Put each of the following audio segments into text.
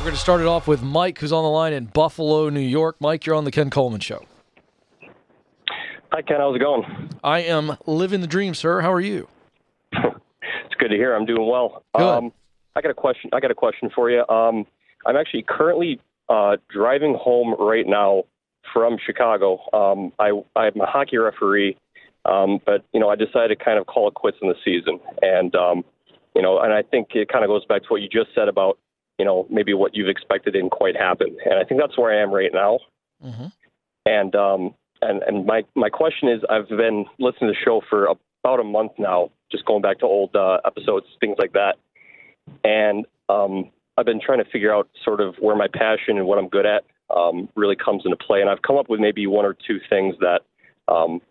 going to start it off with Mike, who's on the line in Buffalo, New York. Mike, you're on the Ken Coleman Show. Hi, Ken. How's it going? I am living the dream, sir. How are you? It's good to hear. I'm doing well. Good. I got a question for you. I'm actually currently driving home right now from Chicago. I'm a hockey referee, but I decided to kind of call it quits in the season, and and I think it kind of goes back to what you just said about maybe what you've expected didn't quite happen, and I think that's where I am right now. Mm-hmm. And my question is, I've been listening to the show for about a month now, just going back to old episodes, things like that. And I've been trying to figure out sort of where my passion and what I'm good at really comes into play. And I've come up with maybe one or two things that I'm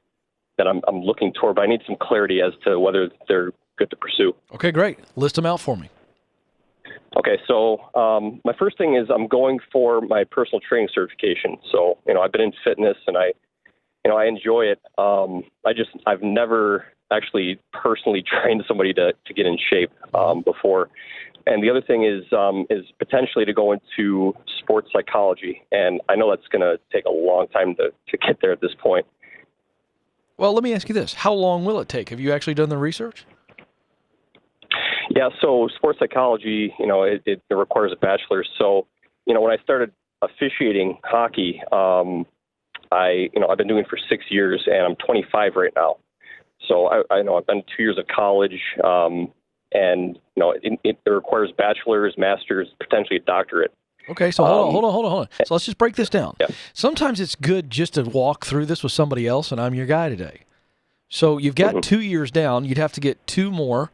looking toward, but I need some clarity as to whether they're good to pursue. Okay, great. List them out for me. Okay, so my first thing is I'm going for my personal training certification. So, I've been in fitness and I enjoy it. I've never actually personally trained somebody to get in shape before. And the other thing is potentially to go into sports psychology. And I know that's going to take a long time to get there at this point. Well, let me ask you this. How long will it take? Have you actually done the research? Yeah, so sports psychology, it requires a bachelor's. So, when I started officiating hockey, I've been doing it for 6 years, and I'm 25 right now. So I know I've done 2 years of college, and it requires bachelor's, master's, potentially a doctorate. Okay, so hold on. So let's just break this down. Yeah. Sometimes it's good just to walk through this with somebody else, and I'm your guy today. So you've got 2 years down. You'd have to get 2 more,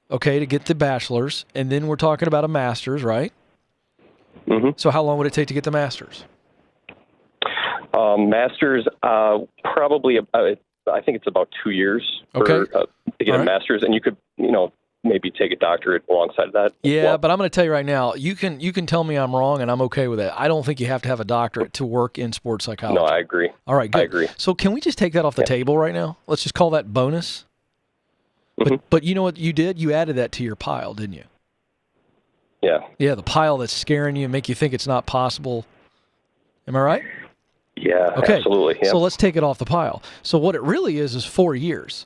okay, to get the bachelor's, and then we're talking about a master's, right? Mm-hmm. So how long would it take to get the master's? Master's, probably, I think it's about 2 years to get a master's, and you could, maybe take a doctorate alongside of that. Yeah, well. but I'm going to tell you right now, you can tell me I'm wrong, and I'm okay with that. I don't think you have to have a doctorate to work in sports psychology. No, I agree. All right, good. I agree. So can we just take that off the table right now? Let's just call that bonus. Mm-hmm. But you know what you did? You added that to your pile, didn't you? Yeah. Yeah, the pile that's scaring you and make you think it's not possible. Am I right? Yeah, okay. Absolutely. Yeah. So let's take it off the pile. So what it really is 4 years.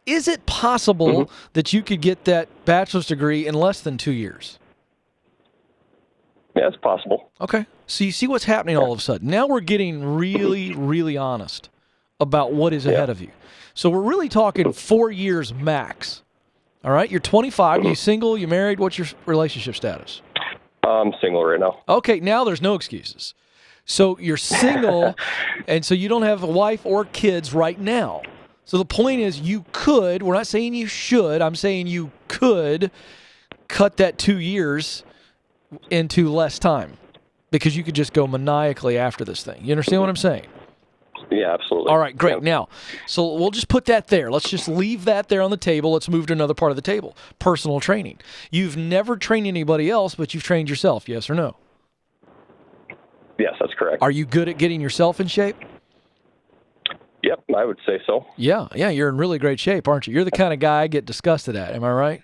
Is it possible that you could get that bachelor's degree in less than 2 years? Yeah, it's possible. Okay. So you see what's happening all of a sudden. Now we're getting really, really honest about what is ahead of you. So we're really talking 4 years max. All right? You're 25. Are you single? You married? What's your relationship status? I'm single right now. Okay, now there's no excuses. So you're single, and so you don't have a wife or kids right now. So the point is you could, we're not saying you should, I'm saying you could cut that 2 years into less time because you could just go maniacally after this thing. You understand what I'm saying? Yeah, absolutely. All right, great. Yep. Now, so we'll just put that there. Let's just leave that there on the table. Let's move to another part of the table, personal training. You've never trained anybody else, but you've trained yourself, yes or no? Yes, that's correct. Are you good at getting yourself in shape? Yep, I would say so. Yeah, you're in really great shape, aren't you? You're the kind of guy I get disgusted at. Am I right?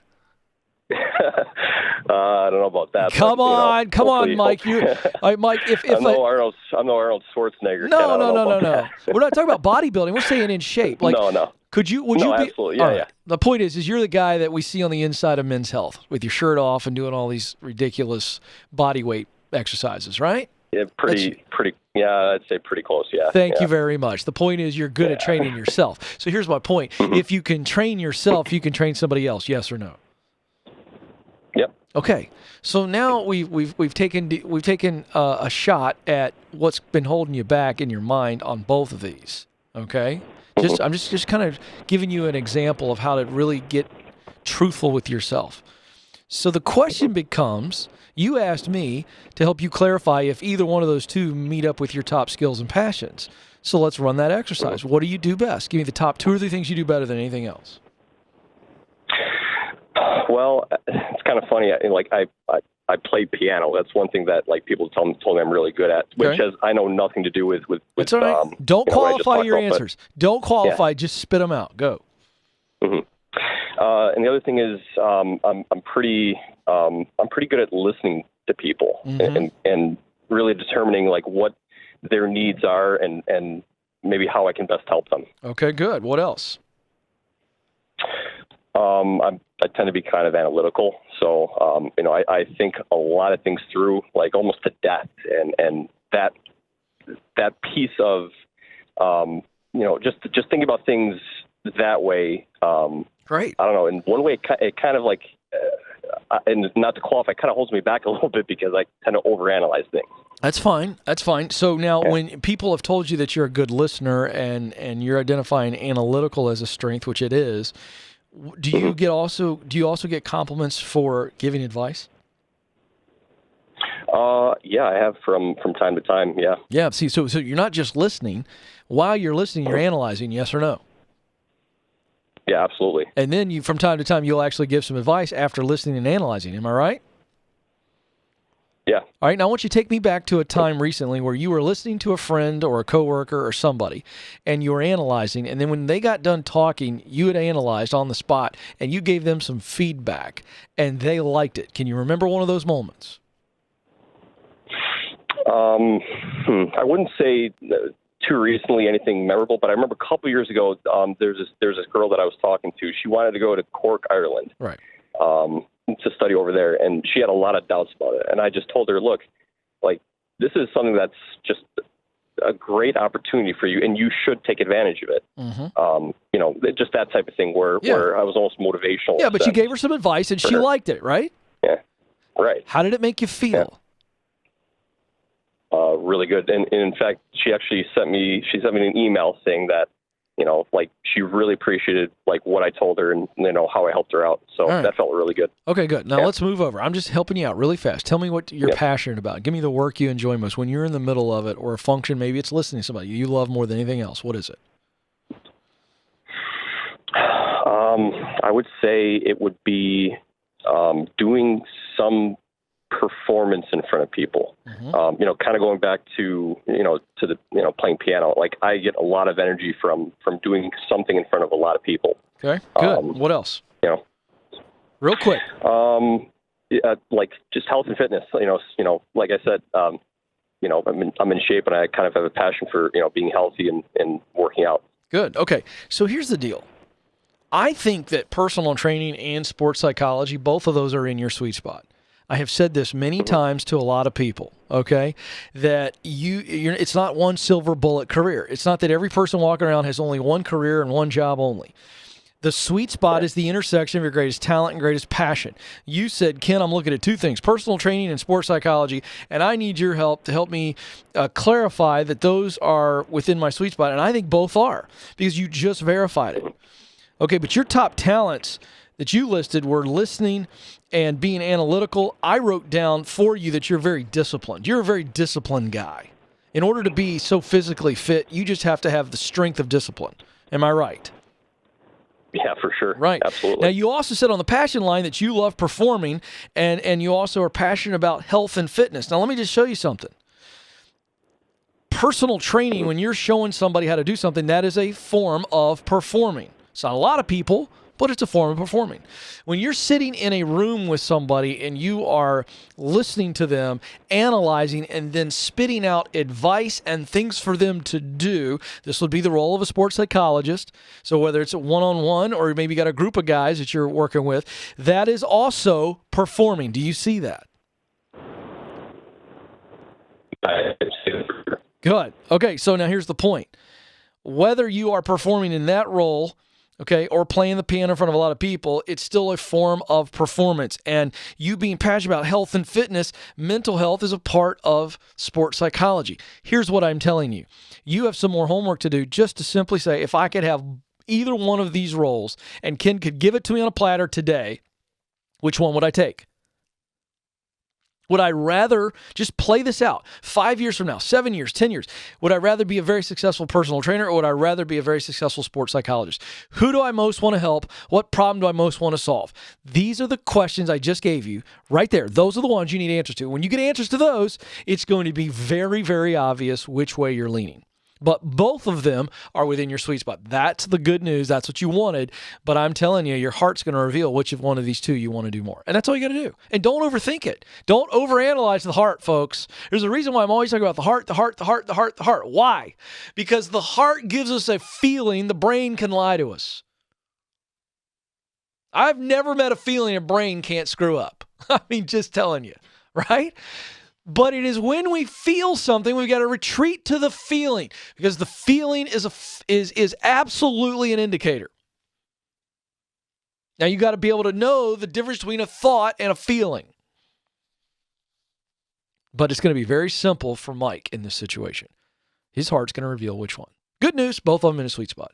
I don't know about that. Come on, Mike. All right, Mike. I'm no Arnold Schwarzenegger. No. We're not talking about bodybuilding. We're saying in shape. Like, no. Would you be? Absolutely. Yeah, yeah. The point is you're the guy that we see on the inside of Men's Health with your shirt off and doing all these ridiculous body weight exercises, right? Yeah, pretty. Yeah, I'd say pretty close. Yeah. Thank you very much. The point is you're good at training yourself. So here's my point: if you can train yourself, you can train somebody else. Yes or no? Yep. Okay. So now we've taken a shot at what's been holding you back in your mind on both of these. Okay. I'm just kind of giving you an example of how to really get truthful with yourself. So the question becomes, you asked me to help you clarify if either one of those two meet up with your top skills and passions. So let's run that exercise. What do you do best? Give me the top 2 or 3 things you do better than anything else. Well, it's kind of funny. I play piano. That's one thing that people told me I'm really good at, which has I know nothing to do with. It's all right. Don't qualify your answers. Don't qualify. Just spit them out. Go. Mm-hmm. And the other thing is I'm pretty good at listening to people and really determining like what their needs are and maybe how I can best help them. Okay, good. What else? I tend to be kind of analytical. So, I think a lot of things through, like almost to death, and that piece of, just thinking about things that way. Great. I don't know. In one way, it kind of like, and not to qualify, it kind of holds me back a little bit because I tend to overanalyze things. That's fine. That's fine. So now when people have told you that you're a good listener and you're identifying analytical as a strength, which it is, do you also get compliments for giving advice? Yeah, I have from time to time. Yeah. Yeah. See, so you're not just listening. While you're listening, you're analyzing, yes or no? Yeah, absolutely. And then from time to time, you'll actually give some advice after listening and analyzing. Am I right? Yeah. All right. Now, I want you to take me back to a time recently where you were listening to a friend or a coworker or somebody, and you were analyzing. And then when they got done talking, you had analyzed on the spot, and you gave them some feedback, and they liked it. Can you remember one of those moments? I wouldn't say too recently anything memorable, but I remember a couple years ago, there's this girl that I was talking to. She wanted to go to Cork, Ireland. Right. To study over there, and she had a lot of doubts about it. And I just told her, look, like, this is something that's just a great opportunity for you, and you should take advantage of it. Just that type of thing where I was almost motivational. Yeah, but you gave her some advice, and she liked it, right? Yeah, right. How did it make you feel? Really good. And in fact, she sent me an email saying that, like, she really appreciated like what I told her and how I helped her out. So that felt really good. Okay, good. Now let's move over. I'm just helping you out really fast. Tell me what you're passionate about. Give me the work you enjoy most. When you're in the middle of it, or a function, maybe it's listening to somebody you love more than anything else. What is it? I would say it would be doing some performance in front of people. Kind of going back to the playing piano. Like, I get a lot of energy from doing something in front of a lot of people. Okay, good. What else? Real quick. Like just health and fitness. Like I said, I'm in shape, and I kind of have a passion for being healthy and working out. Good. Okay, so here's the deal. I think that personal training and sports psychology, both of those are in your sweet spot. I have said this many times to a lot of people, okay, that it's not one silver bullet career. It's not that every person walking around has only one career and one job only. The sweet spot is the intersection of your greatest talent and greatest passion. You said, Ken, I'm looking at two things, personal training and sports psychology, and I need your help to help me clarify that those are within my sweet spot, and I think both are, because you just verified it. Okay, but your top talents that you listed were listening and being analytical. I wrote down for you that you're very disciplined. You're a very disciplined guy. In order to be so physically fit, you just have to have the strength of discipline. Am I right? Yeah, for sure. Right. Absolutely. Now, you also said on the passion line that you love performing, and you also are passionate about health and fitness. Now, let me just show you something. Personal training, when you're showing somebody how to do something, that is a form of performing. It's not a lot of people, but it's a form of performing. When you're sitting in a room with somebody and you are listening to them, analyzing, and then spitting out advice and things for them to do, this would be the role of a sports psychologist. So whether it's a one-on-one or maybe you got a group of guys that you're working with, that is also performing. Do you see that? I see that for sure. Good. Okay, so now here's the point. Whether you are performing in that role, okay, or playing the piano in front of a lot of people, it's still a form of performance. And you being passionate about health and fitness, mental health is a part of sports psychology. Here's what I'm telling you. You have some more homework to do just to simply say, if I could have either one of these roles and Ken could give it to me on a platter today, which one would I take? Would I rather just play this out 5 years from now, 7 years, 10 years? Would I rather be a very successful personal trainer, or would I rather be a very successful sports psychologist? Who do I most want to help? What problem do I most want to solve? These are the questions I just gave you right there. Those are the ones you need answers to. When you get answers to those, it's going to be very, very obvious which way you're leaning. But both of them are within your sweet spot. That's the good news. That's what you wanted. But I'm telling you, your heart's going to reveal which of one of these two you want to do more. And that's all you got to do. And don't overthink it. Don't overanalyze the heart, folks. There's a reason why I'm always talking about the heart, the heart, the heart, the heart, the heart. Why? Because the heart gives us a feeling the brain can lie to us. I've never met a feeling a brain can't screw up. I mean, just telling you, right? But it is when we feel something, we've got to retreat to the feeling, because the feeling is absolutely an indicator. Now, you got to be able to know the difference between a thought and a feeling. But it's going to be very simple for Mike in this situation. His heart's going to reveal which one. Good news, both of them in a sweet spot.